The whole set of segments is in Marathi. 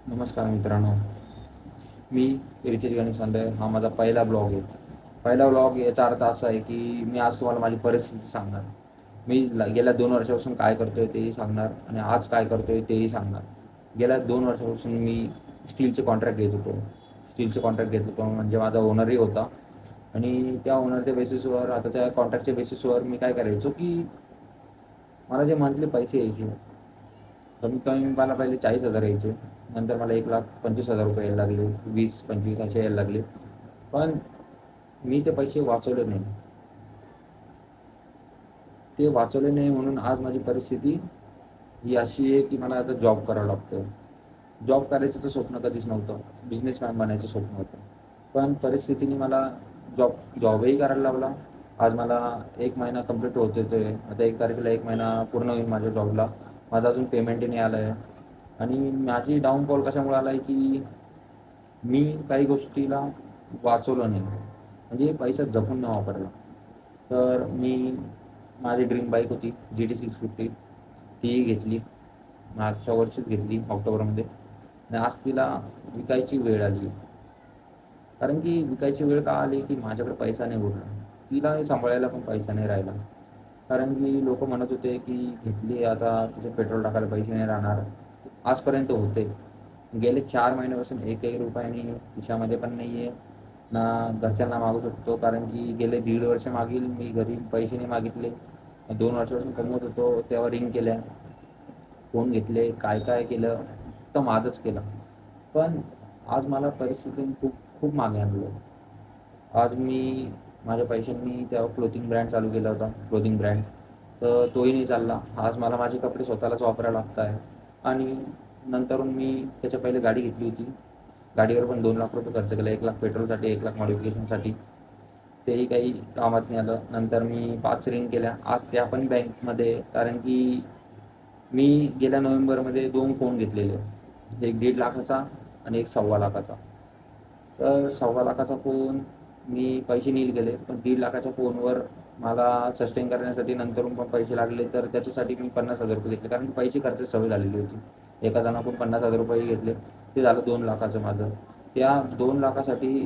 नमस्कार मित्रांनो, मी रितेश गणेश सांडे. हा माझा पहिला ब्लॉग आहे. पहिला ब्लॉग याचा अर्थ असा आहे की मी आज तुम्हाला माझी परिस्थिती सांगणार. मी गेल्या 2 वर्षापासून काय करतोय तेही सांगणार आणि आज काय करतोय तेही सांगणार. गेल्या 2 वर्षापासून मी स्टीलचे कॉन्ट्रॅक्ट घेत होतो. म्हणजे माझा ओनरही होता आणि त्या ओनरच्या बेसिसवर आता त्या कॉन्ट्रॅक्टच्या बेसिसवर मी काय करायचो की मला जे मंथली पैसे यायचे, कमीत कमी मला पहिले 40,000 यायचे. नंतर मला 1,25,000 यायला लागले, 20-25 असे यायला लागले. पण मी ते पैसे वाचवले नाही. ते वाचवले नाही म्हणून आज माझी परिस्थिती ही अशी आहे की मला आता जॉब करावा लागतो. जॉब करायचं तर स्वप्न कधीच नव्हतं. बिझनेसमॅन बनायचं स्वप्न होतं. पण परिस्थितीने मला जॉबही करायला लावला. आज मला 1 महिना कंप्लीट होत येतोय. आता 1 तारखेला 1 महिना पूर्ण होईल माझ्या जॉबला. माझं अजून पेमेंटही नाही आलं आहे. आणि माझी डाऊनफॉल कशामुळे आला आहे की मी काही गोष्टीला वाचवलं नाही. म्हणजे पैसा जपून नाही वापरला. तर माझी ड्रीम बाईक होती GT 650. तीही घेतली. मागच्या वर्षीच घेतली ऑक्टोबरमध्ये आणि आज तिला विकायची वेळ आली. कारण की विकायची वेळ का आली की माझ्याकडे पैसा नाही उरला. तिला सांभाळायला पण पैसा नाही राहिला. कारण की लोकं म्हणत होते की घेतली आता तुझे पेट्रोल टाकायला पैसे नाही राहणार. आजपर्यंत होते. गेले 4 महिन्यापासून एकही रुपयाने खिशामध्ये पण नाही आहे. ना घरच्यांना मागू शकतो कारण की गेले 1.5 वर्ष मागील मी घरी पैसे नाही मागितले. 2 वर्षापासून कमवत होतो तेव्हा रिंग केल्या, फोन घेतले, काय-काय केलं, फक्त माझंच केलं. पण आज मला परिस्थितीने खूप खूप मागे आणलं. आज मी माझ्या पैशांनी तेव्हा क्लोथिंग ब्रँड चालू केला होता, क्लोथिंग ब्रँड. तर तोही नाही चालला. आज मला माझे कपडे स्वतःलाच वापरायला लागत आहे. आणि नंतरून मी त्याच्या पहिले गाडी घेतली होती. गाडीवर पण 2 लाख रुपये खर्च केला. 1 लाख पेट्रोलसाठी, 1 लाख मॉडिफिकेशनसाठी. तेही काही कामात नाही आलं. नंतर मी 5 रिंग केल्या. आज त्या पण बँकमध्ये, कारण की मी गेल्या नोव्हेंबरमध्ये 2 फोन घेतलेले. एक 1.5 लाखाचा आणि एक 1.25 लाखाचा. तर 1.25 लाखाचा फोन मी पैसे नील केले. पण 1.5 लाखाच्या फोनवर मला सस्टेन करण्यासाठी नंतरून पण पैसे लागले. तर त्याच्यासाठी मी 50,000 रुपये घेतले. कारण की पैसे खर्चाची सवय झालेली होती. एका जणाकडून 50,000 रुपये घेतले. ते झालं 2 लाखाचं माझं. त्या 2 लाखासाठी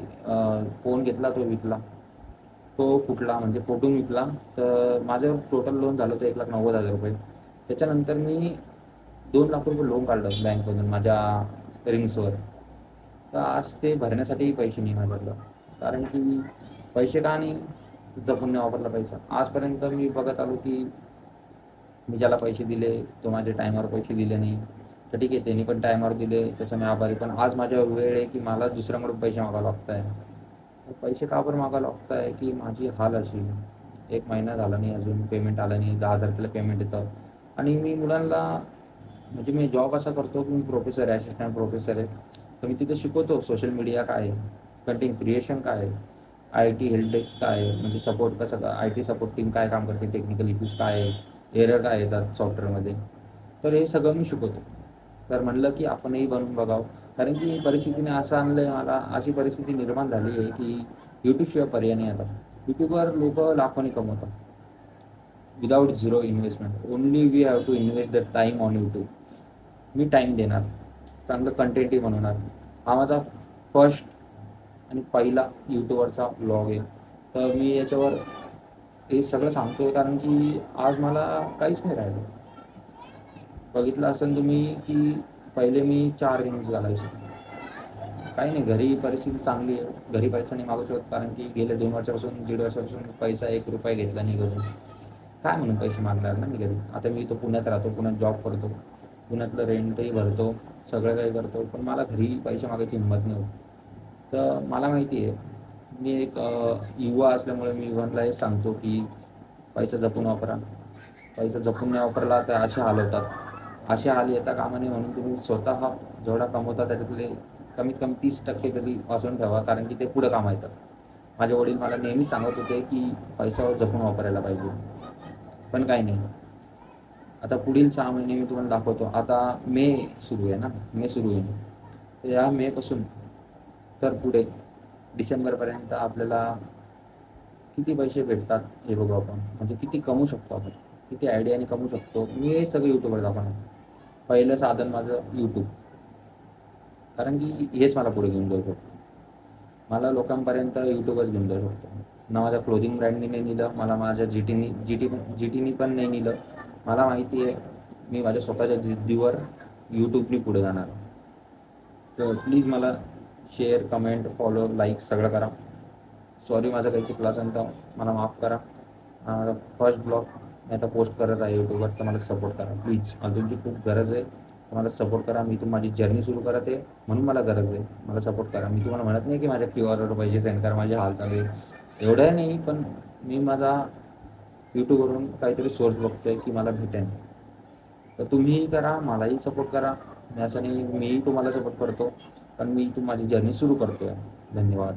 फोन घेतला, तो विकला. तो फुटला म्हणजे फुटून विकला. तर माझ्यावर टोटल लोन झालं होतं 1,90,000 रुपये. त्याच्यानंतर मी 2 लाख रुपये लोन काढलं बँकमधून माझ्या रिंग्सवर. तर आज ते भरण्यासाठीही पैसे नाही माझ्याकडं. कारण की पैसे का नाही, जपून नाही वापरला पैसा. आजपर्यंत मी बघत आलो की मी ज्याला पैसे दिले तो माझे टायमावर पैसे दिले नाही. तर ठीक आहे, त्यांनी पण टायमावर दिले, त्याचा मी आभारी. पण आज माझ्यावर वेळ आहे की मला दुसऱ्याकडून पैसे मागावे लागत आहे. तर पैसे का बरं मागावं लागत आहे की माझी हाल अशी. 1 महिना झाला नाही अजून पेमेंट आलं नाही. 10,000 तारखेला पेमेंट येतं. आणि मी मुलांना, म्हणजे मी जॉब असा करतो की मी प्रोफेसर आहे, असिस्टंट प्रोफेसर आहे. तर मी तिथे शिकवतो सोशल मीडिया काय आहे, कंटेंट क्रिएशन काय आहे, IT हेल्प डेस्क काय आहे, म्हणजे सपोर्ट कसं, IT सपोर्ट टीम काय काम करते, टेक्निकल इश्यूज काय आहे, एरर काय येतात सॉफ्टवेअरमध्ये. तर हे सगळं मी शिकवतो. तर म्हणलं की आपणही बनवून बघावं. कारण की परिस्थितीने असं आणलं आहे, मला अशी परिस्थिती निर्माण झाली आहे की यूट्यूबशिवाय पर्याय नाही आता. यूट्यूबवर लोकं लाखोनी कमवतात. Without zero investment. Only we have to invest the time on YouTube. मी टाईम देणार, चांगलं कंटेंटही बनवणार. हा माझा फर्स्ट आणि पहिला यूट्यूबवरचा ब्लॉग आहे. तर मी याच्यावर हे सगळं सांगतो आहे कारण की आज मला काहीच नाही राहिलं. बघितलं असेल तुम्ही की पहिले मी 4 रिंग्स घालायचो. काही नाही, घरी परिस्थिती चांगली आहे. घरी पैसा नाही मागू शकत कारण की गेल्या 2 वर्षापासून, 1.5 वर्षापासून पैसा 1 रुपया घेतला नाही घरून. काय म्हणून पैसे मागणार ना मी घरी. आता मी इथं पुण्यात राहतो, पुण्यात जॉब करतो, पुण्यातलं रेंटही भरतो, सगळं काही करतो. पण मला घरी पैसे मागायची हिंमत नाही होत. तर मला माहिती आहे, मी एक युवा असल्यामुळे मी युवांना हे सांगतो की पैसा जपून वापरा. पैसा जपून नाही वापरला तर असे हाल होतात. असे हाल येता कामा नये म्हणून तुम्ही स्वतः जेवढा कमवता त्याच्यातले कमीत कमी 30% तरी वाचवून ठेवा, कारण की ते पुढं कामाला येतात. माझे वडील मला नेहमीच सांगत होते की पैसा जपून वापरायला पाहिजे. पण काही नाही. आता पुढील 6 महिने मी तुम्हाला दाखवतो. आता मे सुरू आहे ना, मे सुरू आहे. तर या मेपासून तर पुढे डिसेंबरपर्यंत आपल्याला किती पैसे भेटतात हे बघू आपण. म्हणजे किती कमवू शकतो आपण, किती आयडियाने कमवू शकतो. मी हे सगळं यूट्यूबवर दाखवणार. पहिलं साधन माझं यूट्यूब. कारण की हेच मला पुढे घेऊन जाऊ शकतो. मला लोकांपर्यंत यूट्यूबच घेऊन जाऊ शकतो. ना माझ्या क्लोथिंग ब्रँडनी नाही नेलं, मला माझ्या जी टीनी पण नाही नेलं. मला माहिती आहे मी माझ्या स्वतःच्या जिद्दीवर यूट्यूबनी पुढे जाणार. तर प्लीज मला शेअर, कमेंट, फॉलो, लाईक सगळं करा. सॉरी माझं काही चुकलं असेल तर मला माफ करा. फर्स्ट ब्लॉग मी आता पोस्ट करत आहे यूट्यूबवर, तर मला सपोर्ट करा प्लीज. मला तुमची खूप गरज आहे, तर मला सपोर्ट करा. मी माझी जर्नी सुरू करत आहे म्हणून मला गरज आहे, मला सपोर्ट करा. मी तुम्हाला म्हणत नाही की माझ्या QR पैसे सेंड करा, माझी हाल चालू आहे एवढं नाही, पण मी माझा यूट्यूबवरून काहीतरी सोर्स बघतोय की मला भेटेन. तर तुम्हीही करा, मलाही सपोर्ट करा. मी असं नाही मीही तुम्हाला सपोर्ट करतो, पण मी माझी जर्नी सुरू करतोय. धन्यवाद.